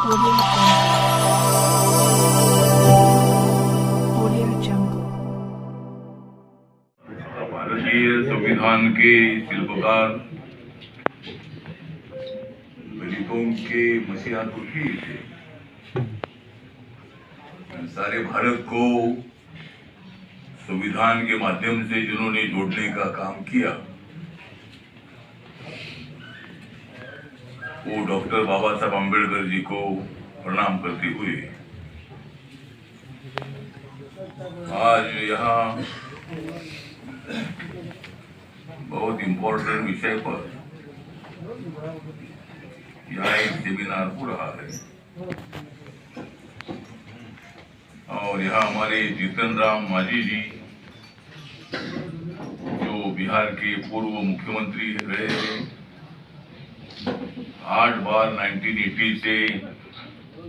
भारतीय संविधान के शिल्पकार दलितों के मसीहा तो ही थे। सारे भारत को संविधान के माध्यम से जिन्होंने जोड़ने का काम किया वो डॉक्टर बाबा साहब अम्बेडकर जी को प्रणाम करते हुए आज यहाँ बहुत इम्पोर्टेंट विषय पर यहाँ एक सेमिनार हो रहा है और यहाँ हमारे जीतन राम मांझी जी जो बिहार के पूर्व मुख्यमंत्री रहे हैं, 8 बार 1980 से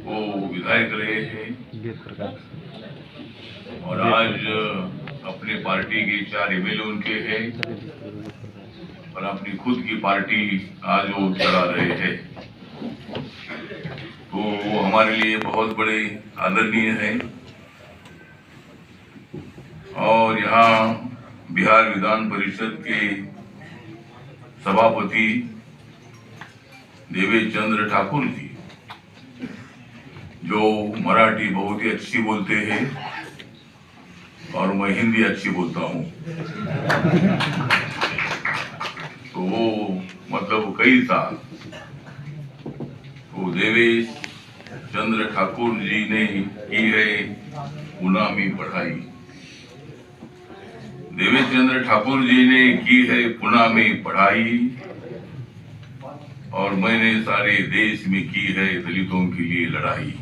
वो विधायक रहे हैं और आज अपने पार्टी के 4 एमएलए उनके हैं और अपनी खुद की पार्टी आज वो चला रहे हैं। तो वो हमारे लिए बहुत बड़े आदरणीय हैं और यहाँ बिहार विधान परिषद के सभापति देवेश चंद्र ठाकुर जी जो मराठी बहुत ही अच्छी बोलते हैं और मैं हिंदी अच्छी बोलता हूँ, तो वो मतलब कई साल तो देवेश चंद्र ठाकुर जी ने की है पुणे में पढ़ाई। देवेश चंद्र ठाकुर जी ने की है पुणे में पढ़ाई और मैंने सारे देश में की है दलितों के लिए लड़ाई।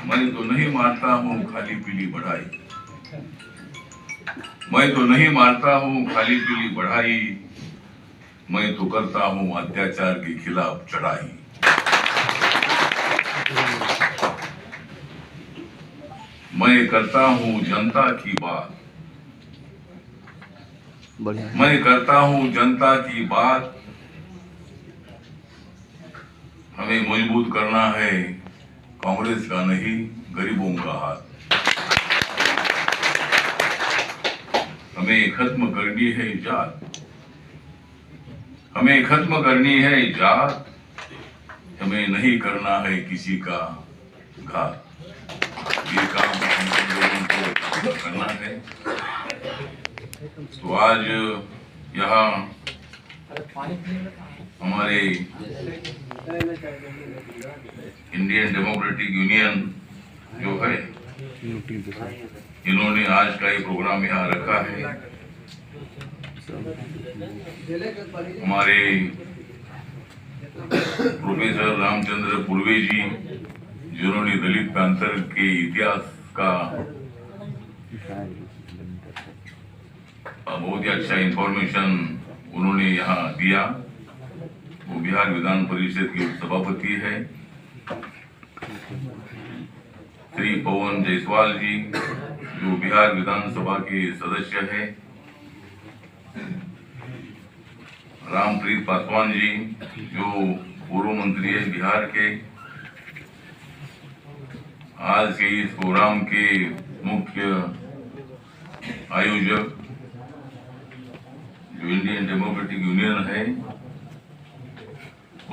मैं तो नहीं मारता हूँ खाली पीली बढ़ाई, मैं तो नहीं मारता हूँ खाली पीली बढ़ाई, मैं तो करता हूँ अत्याचार के खिलाफ चढ़ाई। मैं करता हूँ जनता की बात, मैं करता हूँ जनता की बात, हमें मजबूत करना है कांग्रेस का नहीं गरीबों का हाथ। हमें खत्म करनी है जात, हमें खत्म करनी है जात, हमें नहीं करना है किसी का घात। ये काम हम लोगों को करना है। तो आज यहाँ हमारे इंडियन डेमोक्रेटिक यूनियन जो है इन्होंने आज का ये प्रोग्राम यहाँ रखा है। हमारे प्रोफेसर रामचंद्र पूर्वे जी जिन्होंने दलित पैंथर के इतिहास का बहुत ही अच्छा इंफॉर्मेशन उन्होंने यहाँ दिया, वो बिहार विधान परिषद के सभापति है। श्री पवन जायसवाल जी जो बिहार विधानसभा के सदस्य है। रामप्रीत पासवान जी जो पूर्व मंत्री है बिहार के। आज के इस प्रोग्राम के मुख्य आयोजक जो इंडियन डेमोक्रेटिक यूनियन है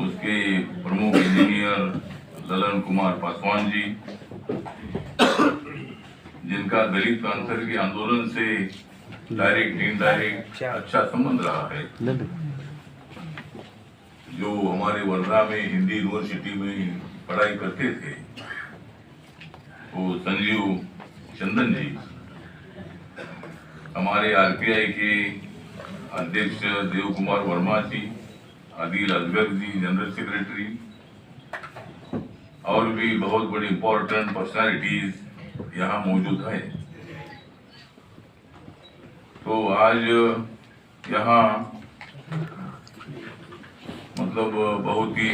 उसके प्रमुख इंजीनियर ललन कुमार पासवान जी जिनका दलित पैंथर के आंदोलन से डायरेक्ट इनडायरेक्ट अच्छा संबंध रहा है, जो हमारे वर्धा में हिंदी यूनिवर्सिटी में पढ़ाई करते थे, वो संजीव चंदन जी, हमारे आरपीआई के अध्यक्ष देव कुमार वर्मा जी, आदिल असगर जी जनरल सेक्रेटरी, और भी बहुत बड़ी इंपॉर्टेंट पर्सनालिटीज यहाँ मौजूद हैं। तो आज यहाँ मतलब बहुत ही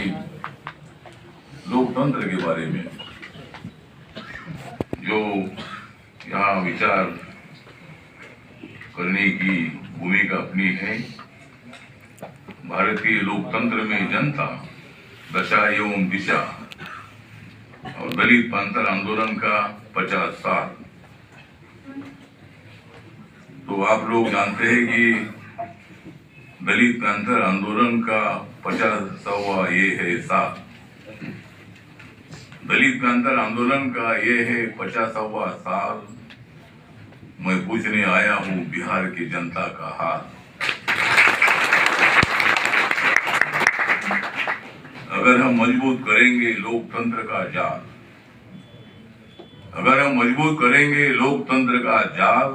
लोकतंत्र के बारे में जो यहाँ विचार करने की भूमिका अपनी है। भारतीय लोकतंत्र में जनता, दशा एवं दिशा और दलित पैंथर आंदोलन का 50 साल। तो आप लोग जानते हैं कि दलित पैंथर आंदोलन का 50वां ये है साल। दलित पैंथर आंदोलन का ये है 50वां साल। मैं पूछने आया हूँ बिहार की जनता का हाल। अगर हम मजबूत करेंगे लोकतंत्र का जाल, अगर हम मजबूत करेंगे लोकतंत्र का जाल,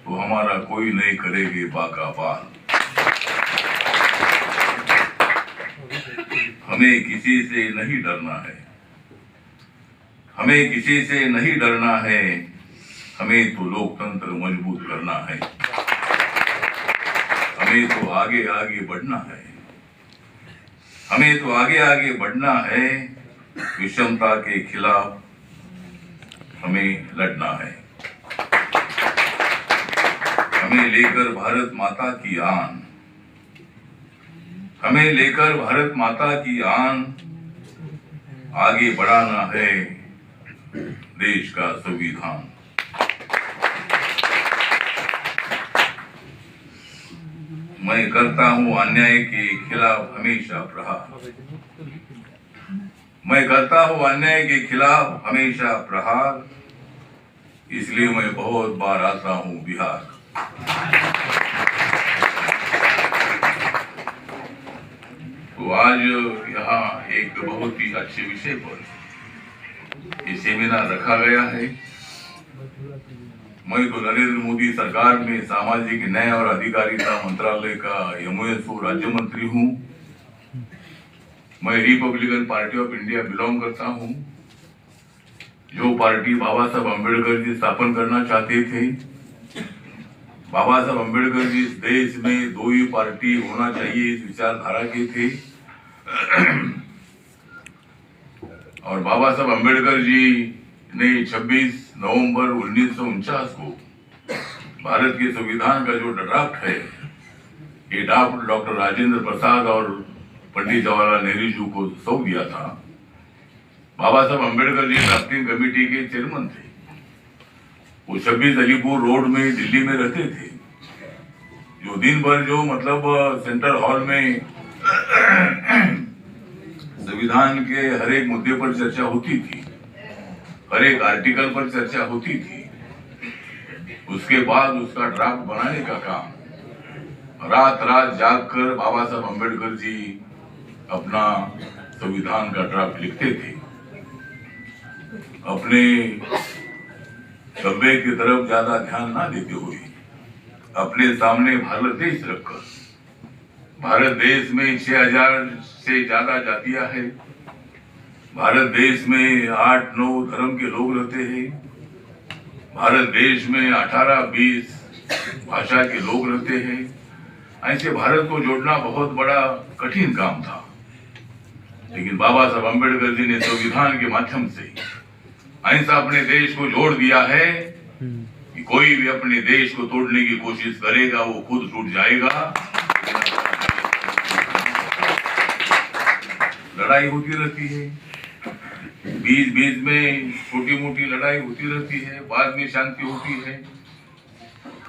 तो हमारा कोई नहीं करेंगे बाका बाल। हमें किसी से नहीं डरना है, हमें किसी से नहीं डरना है, हमें तो लोकतंत्र मजबूत करना है। हमें तो आगे आगे बढ़ना है, हमें तो आगे आगे बढ़ना है। विषमता के खिलाफ हमें लड़ना है। हमें लेकर भारत माता की आन, हमें लेकर भारत माता की आन आगे बढ़ाना है देश का संविधान। मैं करता हूं अन्याय के खिलाफ हमेशा प्रहार, मैं करता हूं अन्याय के खिलाफ हमेशा प्रहार। इसलिए मैं बहुत बार आता हूं बिहार। तो आज यहाँ एक बहुत ही अच्छे विषय पर ये सेमिनार रखा गया है। मैं तो नरेंद्र मोदी सरकार में सामाजिक न्याय और अधिकारिता मंत्रालय का MOSO राज्य मंत्री हूँ। मैं Republican party of India belong करता हूँ, जो पार्टी बाबा साहब अम्बेडकर जी स्थापन करना चाहते थे। बाबा साहब अम्बेडकर जी इस देश में 2 ही पार्टी होना चाहिए इस विचारधारा के थे। और बाबा साहब अम्बेडकर जी ने 26 नवंबर 1949 को भारत के संविधान का जो ड्राफ्ट है, ये ड्राफ्ट डॉक्टर राजेंद्र प्रसाद और पंडित जवाहरलाल नेहरू जी को सौंप दिया था। बाबा साहब अम्बेडकर जी ड्राफ्टिंग कमेटी के चेयरमैन थे। वो 26 अलीपुर रोड में दिल्ली में रहते थे। जो दिन भर जो मतलब सेंट्रल हॉल में संविधान के हर एक मुद्दे पर चर्चा होती थी, हर एक आर्टिकल पर चर्चा होती थी। उसके बाद उसका ड्राफ्ट बनाने का काम रात रात जाग कर बाबा साहब अम्बेडकर जी अपना संविधान का ड्राफ्ट लिखते थे। अपने सभ्य की तरफ ज्यादा ध्यान ना देते हुए अपने सामने भारत देश रखकर, भारत देश में 6000 से ज्यादा जातियां हैं। भारत देश में 8-9 धर्म के लोग रहते हैं। भारत देश में 18-20 भाषा के लोग रहते हैं। ऐसे भारत को जोड़ना बहुत बड़ा कठिन काम था, लेकिन बाबा साहब अम्बेडकर जी ने संविधान के माध्यम से ऐसा अपने देश को जोड़ दिया है कि कोई भी अपने देश को तोड़ने की कोशिश करेगा वो खुद टूट जाएगा। लड़ाई होती रहती है, बीच में छोटी मोटी लड़ाई होती रहती है, बाद में शांति होती है।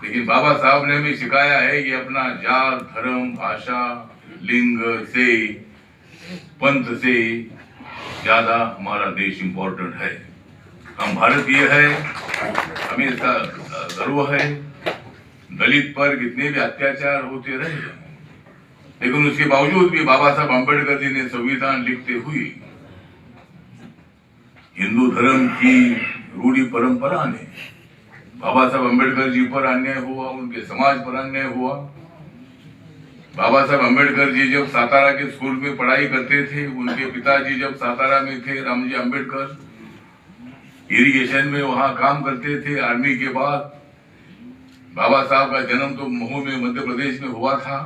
लेकिन बाबा साहब ने हमें सिखाया है कि अपना जात, धर्म, भाषा, लिंग से, पंथ से ज्यादा हमारा देश इम्पोर्टेंट है। हम भारतीय है, हमें इसका गर्व है। दलित पर कितने भी अत्याचार होते रहे, लेकिन उसके बावजूद भी बाबा साहब अम्बेडकर जी ने संविधान लिखते हुए हिंदू धर्म की रूढ़ी परंपरा ने बाबा साहब अम्बेडकर जी पर अन्याय हुआ, उनके समाज पर अन्याय हुआ। बाबा साहब अम्बेडकर जी जब सातारा के स्कूल में पढ़ाई करते थे, उनके पिताजी जब सातारा में थे, रामजी अम्बेडकर इरिगेशन में वहां काम करते थे। आर्मी के बाद बाबा साहब का जन्म तो महू में मध्य प्रदेश में हुआ था।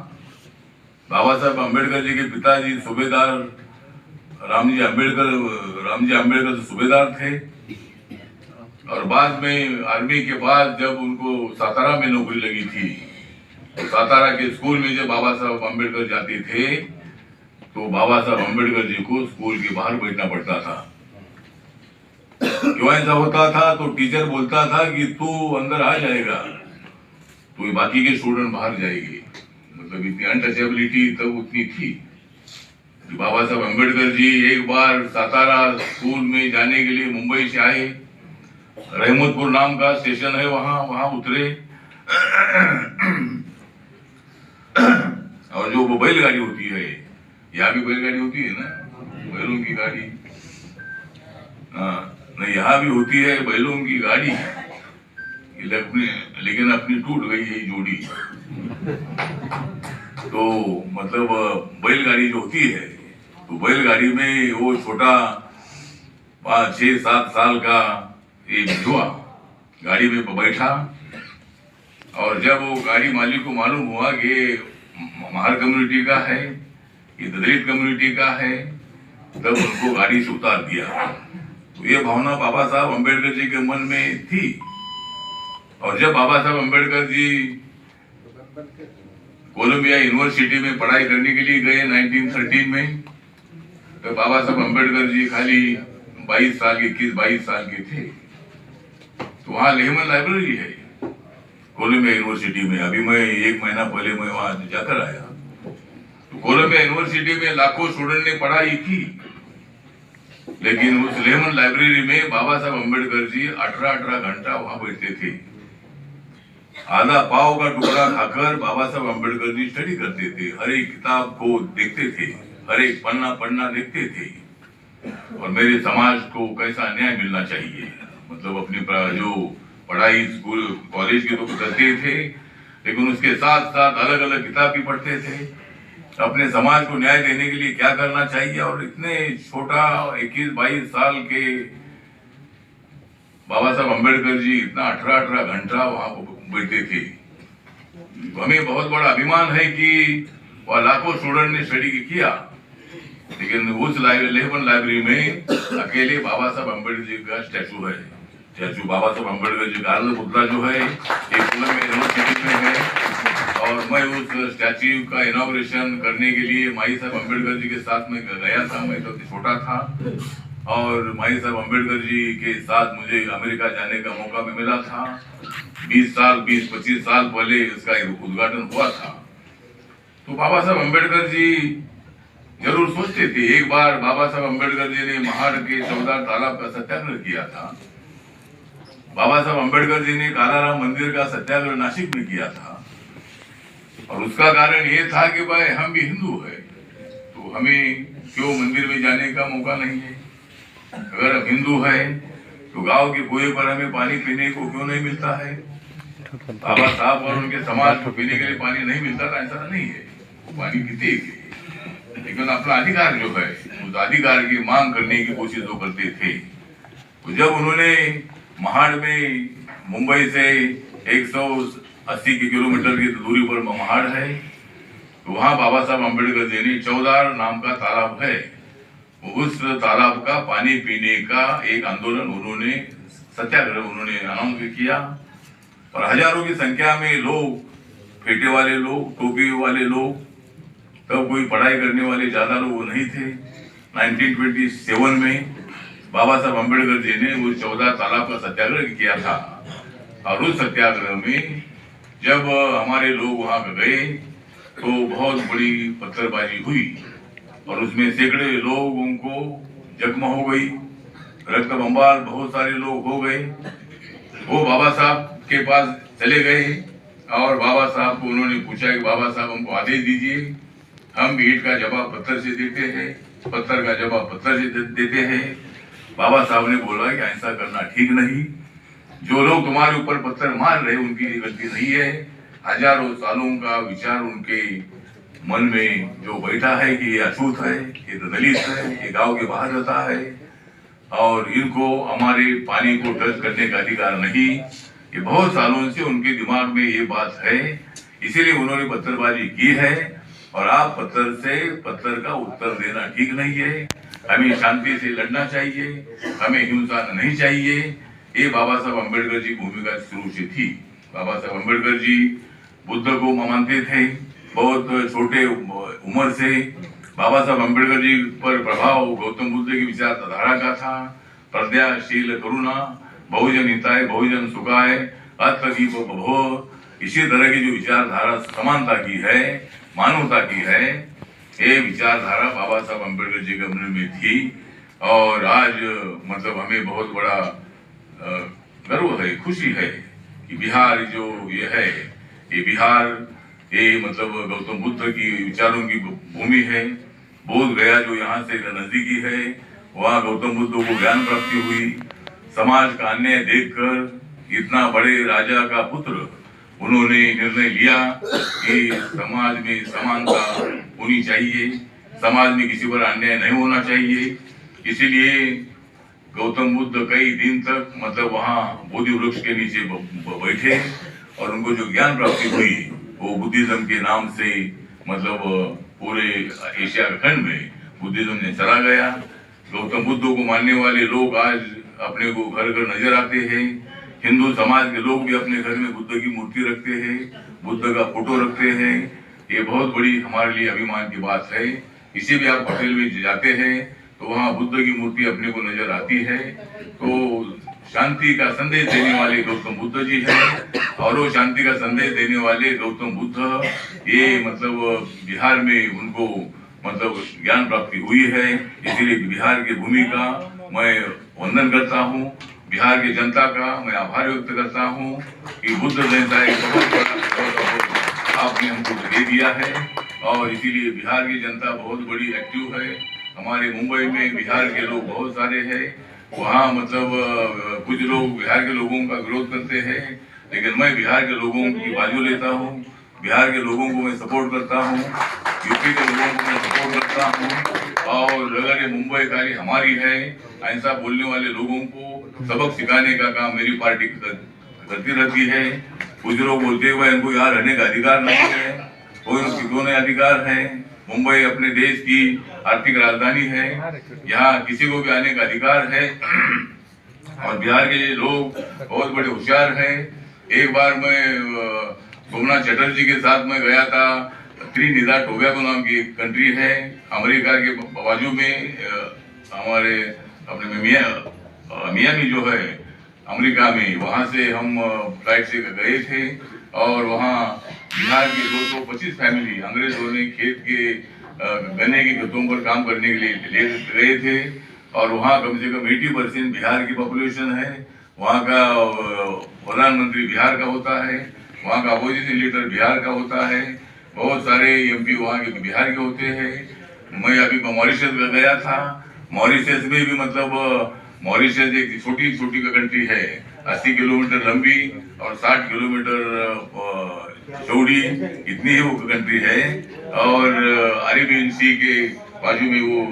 बाबा साहब अम्बेडकर जी के पिताजी सूबेदार रामजी अम्बेडकर सूबेदार थे। और बाद में आर्मी के बाद जब उनको सातारा में नौकरी लगी थी, तो सातारा के स्कूल में जब बाबा साहब अम्बेडकर जाते थे तो बाबा साहब अम्बेडकर जी को स्कूल के बाहर बैठना पड़ता था। क्यों ऐसा होता था? तो टीचर बोलता था कि तू अंदर आ जाएगा तो बाकी के स्टूडेंट बाहर जाएंगे। मतलब इतनी अनटचेबिलिटी तब उतनी थी। बाबा साहब अम्बेडकर जी एक बार सातारा स्कूल में जाने के लिए मुंबई से आए। रहमतपुर नाम का स्टेशन है, वहां उतरे और जो वो बैलगाड़ी होती है, यहाँ भी बैलगाड़ी होती है ना, बैलों की गाड़ी, नहीं यहाँ भी होती है बैलों की गाड़ी, लेकिन अपनी टूट गई है जोड़ी। तो मतलब बैलगाड़ी जो होती है, तो बैलगाड़ी में वो छोटा 5, 6, 7 साल का एक युवा गाड़ी में बैठा और जब वो गाड़ी मालिक को मालूम हुआ कि महार कम्युनिटी का है, ये दलित कम्युनिटी का है, तब उनको गाड़ी से उतार दिया। तो ये भावना बाबा साहब अम्बेडकर जी के मन में थी। और जब बाबा साहब अम्बेडकर जी कोलंबिया यूनिवर्सिटी में पढ़ाई करने के लिए गए 1913 में, तो बाबा साहब अम्बेडकर जी खाली 22 साल के 22 साल के थे। तो वहाँ लेहमन लाइब्रेरी है कोलंबिया यूनिवर्सिटी में। अभी मैं 1 महीना पहले मैं वहां जाकर आया। तो कोलंबिया यूनिवर्सिटी में लाखों स्टूडेंट ने पढ़ाई की, लेकिन उस लेहमन लाइब्रेरी में बाबा साहब अम्बेडकर जी 18 घंटा वहां बैठते थे। आधा पाव का टुकड़ा खाकर बाबा साहब अम्बेडकर जी स्टडी करते थे, हर एक किताब को देखते थे, हर एक पन्ना पढ़ना देखते थे और मेरे समाज को कैसा न्याय मिलना चाहिए। मतलब अपनी जो पढ़ाई स्कूल कॉलेज की तो करते थे, लेकिन उसके साथ साथ अलग अलग किताब भी पढ़ते थे, अपने समाज को न्याय देने के लिए क्या करना चाहिए। और इतने छोटा 21-22 साल के बाबा साहब अम्बेडकर जी इतना 18 घंटा वहां बैठे थे। हमें बहुत बड़ा अभिमान है कि वह लाखों स्टूडेंट ने स्टडी किया, लेकिन उस लेहमन लाइब्रेरी में अकेले बाबा साहब अम्बेडकर जी का स्टैचू है। स्टैचू बाबा साहब अम्बेडकर जी का पुतला जो है एक कोलंबिया यूनिवर्सिटी में है। और मैं उस स्टैचू का इनॉग्रेशन करने के लिए माई साहब अम्बेडकर जी के साथ में गया था। मैं तो छोटा था और माई साहब अम्बेडकर जी के साथ मुझे अमेरिका जाने का मौका भी मिला था। 20-25 साल पहले इसका उद्घाटन हुआ था। तो बाबा साहब अम्बेडकर जी जरूर सोचते थे। एक बार बाबा साहब अम्बेडकर जी ने महाड़ के चौदार तालाब का सत्याग्रह किया था। बाबा साहब अम्बेडकर जी ने कालाराम मंदिर का सत्याग्रह नासिक में किया था और उसका कारण ये था कि भाई हम भी हिंदू है तो हमें क्यों मंदिर में जाने का मौका नहीं है। अगर हम हिंदू है तो गांव के कुएं पर हमें पानी पीने को क्यों नहीं मिलता है। बाबा साहब और उनके समाज को पीने के लिए पानी नहीं मिलता था, ऐसा नहीं है, वो पानी पीते ही, लेकिन अपना अधिकार जो है उस अधिकार की मांग करने की कोशिश वो करते थे। तो जब उन्होंने महाड़ में मुंबई से 180 किलोमीटर की दूरी पर महाड़ है, तो वहां बाबा साहब अम्बेडकर जी ने चौदार नाम का तालाब है, उस तालाब का पानी पीने का एक आंदोलन उन्होंने सत्याग्रह उन्होंने अनाउंस किया और हजारों की संख्या में लोग, फेटे वाले लोग, टोपी वाले लोग, तब कोई पढ़ाई करने वाले ज्यादा लोग नहीं थे। 1927 में बाबा साहब अम्बेडकर जी ने वो 14 तालाब का सत्याग्रह किया था और उस सत्याग्रह में जब हमारे लोग वहां गए तो बहुत बड़ी पत्थरबाजी हुई और उसमें सैकड़े लोगों को जख्म हो गई, रक्त बंबाल बहुत सारे लोग हो गए। वो बाबा साहब के पास चले गए और बाबा साहब को उन्होंने पूछा कि बाबा साहब हमको आदेश दीजिए, हम भी ईंट का जवाब पत्थर से देते हैं, पत्थर का जवाब पत्थर से देते हैं। बाबा साहब ने बोला कि ऐसा करना ठीक नहीं, जो लोग तुम्हारे ऊपर पत्थर मार रहे उनकी गलती नहीं है, हजारों सालों का विचार उनके मन में जो बैठा है कि ये अछूत है, ये तो दलित है, ये गांव के बाहर रहता है और इनको हमारे पानी को टच करने का अधिकार नहीं। ये बहुत सालों से उनके दिमाग में ये बात है, इसीलिए उन्होंने पत्थरबाजी की है और आप पत्थर से पत्थर का उत्तर देना ठीक नहीं है। हमें शांति से लड़ना चाहिए, हमें हिंसा नहीं चाहिए। ये बाबा साहब अम्बेडकर जी की भूमिका शुरू से थी। बाबा साहब अम्बेडकर जी बुद्ध को मानते थे। बहुत छोटे उम्र से बाबा साहब अम्बेडकर जी पर प्रभाव गौतम बुद्ध की विचारधारा का था। प्रज्ञाशील करुणा, बहुजन हिताय बहुजन सुखाय, अतदीप भव, इसी तरह की जो विचारधारा समानता की है, मानवता की है, ये विचारधारा बाबा साहब अम्बेडकर जी के मन में थी। और आज मतलब हमें बहुत बड़ा गर्व है, खुशी है कि बिहार जो ये है, ये बिहार ये मतलब गौतम बुद्ध की विचारों की भूमि है। बोध गया जो यहाँ से नजदीकी है, वहाँ गौतम बुद्ध को ज्ञान प्राप्ति हुई। समाज का अन्याय देखकर इतना बड़े राजा का पुत्र उन्होंने निर्णय लिया कि समाज में समानता होनी चाहिए, समाज में किसी पर अन्याय नहीं होना चाहिए। इसीलिए गौतम बुद्ध कई दिन तक मतलब वहाँ बोधि वृक्ष के नीचे बैठे और उनको जो ज्ञान प्राप्ति हुई वो बुद्धिज्म के नाम से मतलब पूरे एशिया खंड में बुद्धिज्म ने चला गया। गौतम बुद्ध को मानने वाले लोग आज अपने को घर घर नजर आते हैं। हिंदू समाज के लोग भी अपने घर में बुद्ध की मूर्ति रखते हैं, बुद्ध का फोटो रखते हैं। ये बहुत बड़ी हमारे लिए अभिमान की बात है। किसी भी आप होटल में जाते हैं तो वहाँ बुद्ध की मूर्ति अपने को नजर आती है। तो शांति का संदेश देने वाले गौतम बुद्ध जी हैं और वो शांति का संदेश देने वाले गौतम बुद्ध ये मतलब बिहार में उनको मतलब ज्ञान प्राप्ति हुई है। इसीलिए बिहार की भूमि का मैं वंदन करता हूँ, बिहार की जनता का मैं आभार व्यक्त करता हूँ कि बुद्ध जयंती एक बहुत बड़ा आपने हमको दे दिया है। और इसीलिए बिहार की जनता बहुत बड़ी एक्टिव है। हमारे मुंबई में बिहार के लोग बहुत सारे हैं। वहाँ मतलब कुछ लोग बिहार के लोगों का विरोध करते हैं, लेकिन मैं बिहार के लोगों की बाजू लेता हूँ, बिहार के लोगों को मैं सपोर्ट करता हूँ, यूपी के लोगों को मैं सपोर्ट करता हूँ। और अगर ये मुंबई खाली हमारी है, ऐसा बोलने वाले लोगों को सबक सिखाने का काम मेरी पार्टी करती रहती है। कुछ लोग बोलते हुए इनको यहाँ रहने का अधिकार नहीं है, कोई क्यों नहीं अधिकार है। मुंबई अपने देश की आर्थिक राजधानी है, यहाँ किसी को भी आने का अधिकार है। और बिहार के लोग बहुत बड़े होशियार हैं। एक बार मैं सोमनाथ चटर्जी के साथ में गया था। त्रिनिदाद टोबैगो नाम की एक कंट्री है अमेरिका के बाजू में, हमारे अपने मियामी जो है अमेरिका में, वहाँ से हम फ्लाइट से गए थे। और वहाँ बिहार के 225 फैमिली अंग्रेजों ने खेत के गन्ने के खेतों पर काम करने के लिए ले गए थे। और वहाँ कम से कम 80% बिहार की पॉपुलेशन है। वहाँ का प्रधानमंत्री बिहार का होता है, वहाँ का अपोजिशन लीडर बिहार का होता है, बहुत सारे एमपी वहाँ के बिहार के होते हैं। मैं अभी मॉरिशस गया था। मॉरिशस में भी मतलब मॉरिशस एक छोटी छोटी कंट्री है, 80 किलोमीटर लंबी और 60 किलोमीटर चौड़ी, इतनी ही वो कंट्री है। और अरेबियन सी के बाजू में वो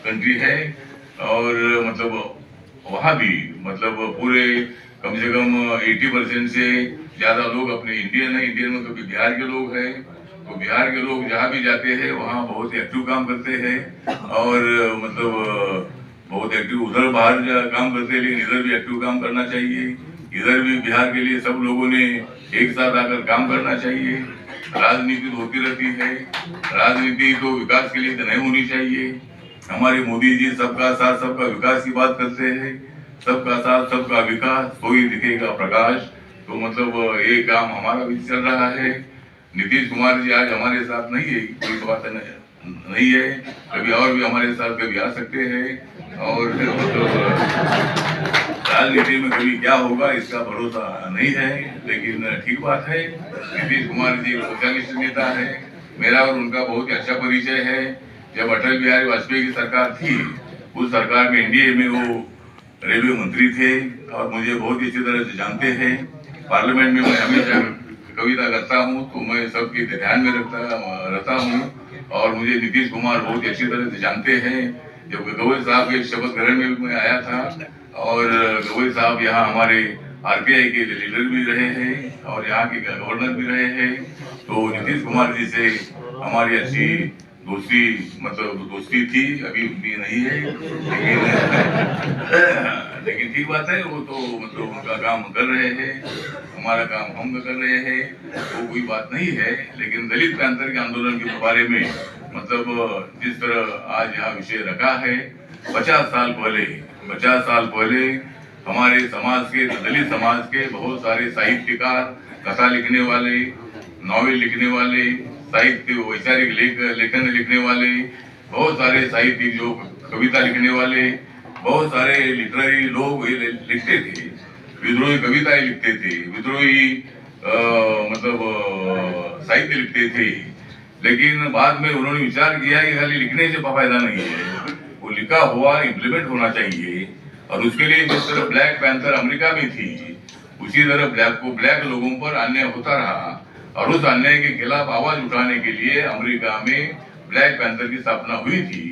कंट्री है। और मतलब वहाँ भी मतलब पूरे कम से कम 80% से ज्यादा लोग अपने इंडियन है। इंडियन में तो बिहार के लोग हैं। तो बिहार के लोग जहाँ भी जाते हैं वहाँ बहुत एक्टिव काम करते हैं। और मतलब बहुत एक्टिव उधर बाहर काम करते हैं, लेकिन इधर भी एक्टिव काम करना चाहिए। इधर भी बिहार के लिए सब लोगों ने एक साथ आकर काम करना चाहिए। राजनीति तो होती रहती है, राजनीति तो विकास के लिए तो नहीं होनी चाहिए। हमारे मोदी जी सबका साथ सबका विकास की बात करते हैं, सबका साथ सबका विकास, कोई दिखेगा प्रकाश। तो मतलब ये काम हमारा भी चल रहा है। नीतीश कुमार जी आज हमारे साथ नहीं है, कोई बात नहीं है, कभी और भी हमारे साथ कभी आ सकते हैं। और राजनीति में कभी क्या होगा इसका भरोसा नहीं है, लेकिन ठीक बात है। नीतीश कुमार जी सोशलिस्ट नेता है, मेरा और उनका बहुत ही अच्छा परिचय है। जब अटल बिहारी वाजपेयी की सरकार थी, उस सरकार में एनडीए में वो रेलवे मंत्री थे और मुझे बहुत ही अच्छी तरह से जानते हैं। पार्लियामेंट में मैं हमेशा कविता करता हूँ तो मैं सबके ध्यान में रहता हूँ। और मुझे नीतीश कुमार बहुत ही अच्छी तरह से जानते हैं। जब गवई साहब के शपथ ग्रहण में भी मैं आया था और गवई साहब यहाँ हमारे आरबीआई के लीडर भी रहे हैं और यहाँ के गवर्नर भी रहे हैं। तो नीतीश कुमार जी से हमारी अच्छी दोस्ती मतलब दोस्ती थी, अभी उतनी नहीं है, लेकिन ठीक बात है। वो तो मतलब उनका काम कर रहे हैं, हमारा काम हम कर रहे हैं, वो कोई बात नहीं है। लेकिन दलित पैंथर के आंदोलन के बारे में मतलब जिस तरह आज यहाँ विषय रखा है, 50 साल पहले हमारे समाज के, दलित समाज के बहुत सारे साहित्यकार, कथा लिखने वाले, नॉवेल लिखने वाले, साहित्य वैचारिक लेखन लिखने वाले, बहुत सारे साहित्यिक जो कविता लिखने वाले, बहुत सारे लिटरेरी लोग लिखते थे, विद्रोही कविताएं लिखते थे, विद्रोही मतलब साहित्य लिखते थे। लेकिन बाद में उन्होंने विचार किया कि खाली लिखने से फायदा नहीं है, वो लिखा हुआ इम्प्लीमेंट होना चाहिए। और उसके लिए जिस तरह ब्लैक पैंथर अमेरिका में थी, उसी तरह ब्लैक लोगों पर अन्याय होता रहा, और उस अन्याय के खिलाफ आवाज उठाने के लिए अमेरिका में ब्लैक पैंथर की स्थापना हुई थी।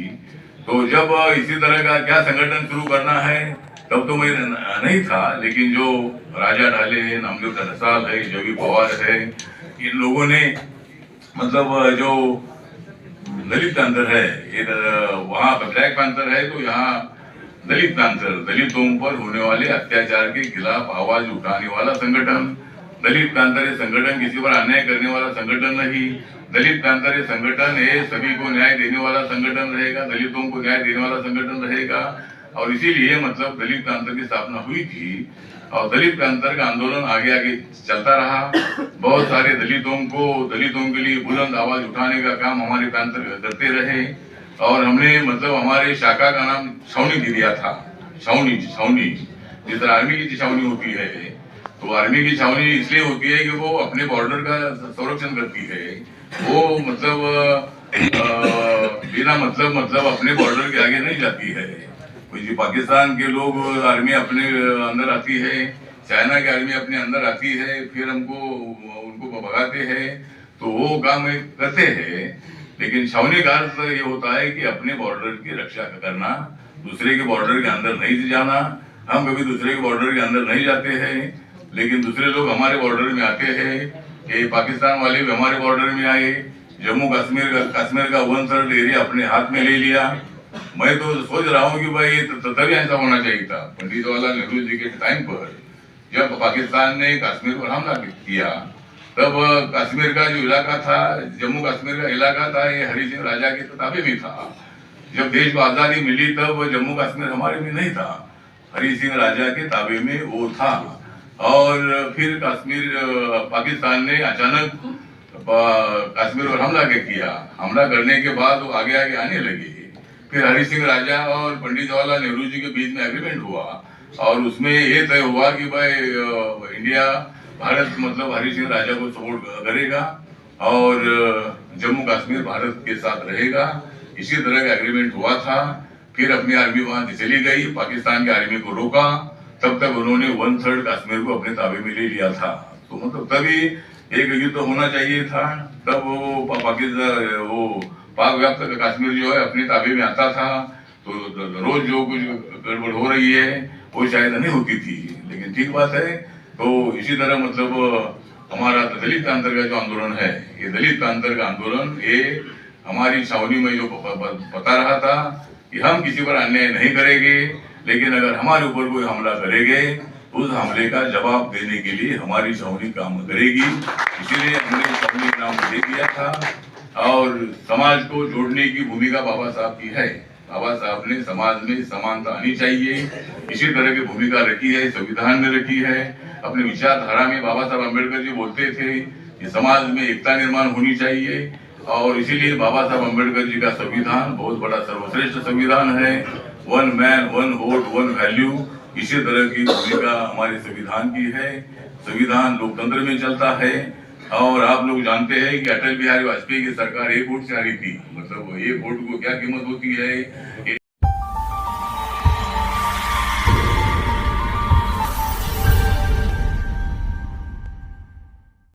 तो जब इसी तरह का क्या संगठन शुरू करना है, तब तो मैं नहीं था, लेकिन जो राजा ढाले है, नामदेव रसाल है, जोगी पवार है, इन लोगों ने मतलब जो दलित पैंथर है, वहाँ पर ब्लैक पैंथर है, तो यहाँ दलित पैंथर, दलितों पर होने वाले अत्याचार के खिलाफ आवाज उठाने वाला संगठन। दलित पैंथर संगठन किसी पर अन्याय करने वाला संगठन नहीं। दलित पैंथर संगठन है सभी को न्याय देने वाला संगठन रहेगा, दलितों को न्याय देने वाला संगठन रहेगा। और इसीलिए मतलब दलित पैंथर की स्थापना हुई थी, और दलित पैंथर का आंदोलन आगे आगे चलता रहा। बहुत सारे दलितों के लिए बुलंद आवाज उठाने का काम हमारे पैंथर करते रहे। और हमने मतलब हमारे शाखा का नाम छावनी दे दिया था, छावनी। जिस तरह आर्मी की छावनी होती है, तो आर्मी की छावनी इसलिए होती है कि वो अपने बॉर्डर का संरक्षण करती है। वो मतलब बिना मतलब अपने बॉर्डर के आगे नहीं जाती है। पाकिस्तान के लोग आर्मी अपने अंदर आती है, चाइना की आर्मी अपने अंदर आती है, फिर उनको भगाते हैं, तो वो काम करते हैं। लेकिन छावनी का अर्थ ये होता है कि अपने बॉर्डर की रक्षा करना, दूसरे के बॉर्डर के अंदर नहीं जाना। हम कभी दूसरे के बॉर्डर के अंदर नहीं जाते हैं, लेकिन दूसरे लोग हमारे बॉर्डर में आते हैं। ये पाकिस्तान वाले भी हमारे बॉर्डर में आए, जम्मू कश्मीर का 1/3 एरिया अपने हाथ में ले लिया। मैं तो सोच रहा हूँ कि भाई तभी ऐसा होना चाहिए था। पंडित जवाहरलाल नेहरू जी के टाइम पर जब पाकिस्तान ने कश्मीर पर हमला किया, तब कश्मीर का जो इलाका था, जम्मू कश्मीर का इलाका था, ये हरि सिंह राजा के ताबे में था। जब देश को आजादी मिली तब जम्मू कश्मीर हमारे में नहीं था, हरि सिंह राजा के ताबे में वो था। और फिर पाकिस्तान ने अचानक कश्मीर पर हमला किया। हमला करने के बाद वो आगे आने लगे। फिर हरि सिंह राजा और पंडित जवाहरलाल नेहरू जी के बीच में एग्रीमेंट हुआ, और उसमें ये तय हुआ कि भाई भारत मतलब हरि सिंह राजा को सपोर्ट करेगा और जम्मू कश्मीर भारत के साथ रहेगा। इसी तरह का एग्रीमेंट हुआ था। फिर अपनी आर्मी वहां चली गई, पाकिस्तान की आर्मी को रोका। तब तक उन्होंने 1/3 कश्मीर को अपने ताबे में ले लिया था। तो मतलब तभी एक युद्ध तो होना चाहिए था, तब वो पाकिस्तान वो पाक व्याप्त कश्मीर जो है अपने ताबे में आता था। तो रोज जो कुछ गड़बड़ हो रही है वो शायद नहीं होती थी, लेकिन ठीक बात है। तो इसी तरह मतलब हमारा दलित पैंथर का जो आंदोलन है, ये दलित पैंथर का आंदोलन ये हमारी छावनी में जो बता रहा था कि हम किसी पर अन्याय नहीं करेंगे, लेकिन अगर हमारे ऊपर कोई हमला करेंगे उस हमले का जवाब देने के लिए हमारी छावनी काम करेगी। इसीलिए हमने छावनी नाम दे दिया था। और समाज को जोड़ने की भूमिका बाबा साहब की है। बाबा साहब ने समाज में समानता आनी चाहिए, इसी तरह की भूमिका रखी है, संविधान में रखी है। अपने विचारधारा में बाबा साहब अम्बेडकर जी बोलते थे कि समाज में एकता निर्माण होनी चाहिए, और इसीलिए बाबा साहब अम्बेडकर जी का संविधान बहुत बड़ा सर्वश्रेष्ठ संविधान है। 1 मैन 1 वोट 1 वैल्यू, इसी तरह की भूमिका हमारे संविधान की है। संविधान लोकतंत्र में चलता है। और आप लोग जानते हैं कि अटल बिहारी वाजपेयी की सरकार 1 वोट से हारी थी। मतलब 1 वोट को क्या कीमत होती है।